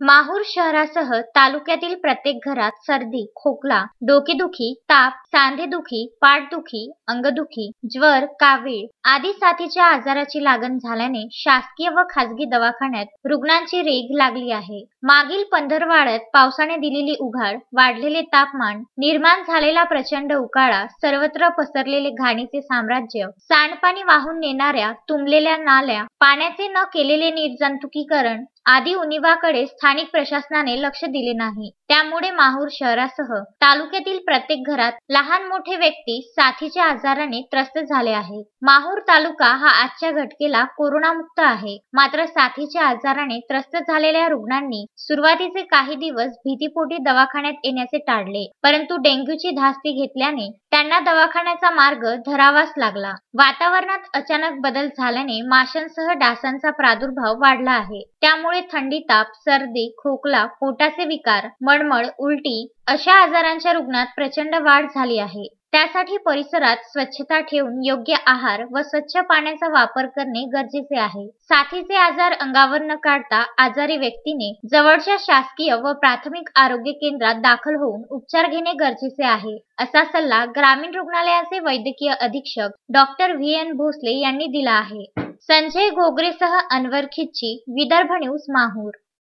माहूर शहरासह तालुक्यातील प्रत्येक घरात सर्दी, खोकला, डोकेदुखी, ताप, सांधेदुखी, पाठदुखी, अंगदुखी, ज्वर, कावीळ आदी साथीच्या आजाराची लागण झाल्याने शासकीय व खासगी दवाखान्यात रुग्णांची रेघ लागली आहे। मागील पंधरवड्यात पावसाने दिलेली उघाड, वाढलेले तापमान, निर्माण झालेला प्रचंड उकाळा, सर्वत्र पसरलेले घाणीचे साम्राज्य, सांडपाणी वाहून नेणाऱ्या तुंबलेल्या नाल्या, पाण्याचे न केलेले निर्जंतुकीकरण आदी उणिवाकडे स्थानिक प्रशासनाने लक्ष दिले नाही। त्यामुळे माहूर शहरासह तालुक्यातील प्रत्येक घरात लहान मोठे व्यक्ती साथीच्या आजाराने त्रस्त झाले आहेत। माहूर तालुका हा आजच्या घटकेला कोरोनामुक्त आहे। मात्र साथीच्या आजाराने त्रस्त झालेल्या रुग्णांनी सुरुवातीचे काही दिवस भीतीपोटी दवाखान्यात येण्याचे टाळले, परंतु डेंग्यूची धास्ती घेतल्याने त्यांना दवाखान्याचा मार्ग धरावाच लागला। वातावरणात अचानक बदल झाल्याने माशांसह डासांचा प्रादुर्भाव वाढला आहे। त्यामुळे थंडी, ताप, सर्दी, खोकला, पोटाचे विकार, मळमळ, उलटी अशा आजारांच्या रुग्णात प्रचंड वाढ झाली आहे। त्यासाठी परिसरात स्वच्छता ठेवून योग्य आहार व स्वच्छ पाण्याचा वापर करणे गरजेचे आहे। साथीचे आजार अंगावर न काढता आजारी व्यक्तीने जवळच्या शासकीय व प्राथमिक आरोग्य केंद्रात दाखल होऊन उपचार घेणे गरजेचे आहे, असा सल्ला ग्रामीण रुग्णालयाचे वैद्यकीय अधीक्षक डॉक्टर व्ही.एन. भोसले यांनी दिला आहे। संजय घोगरेसह अनवर खिच्ची, विदर्भ न्यूज, माहूर।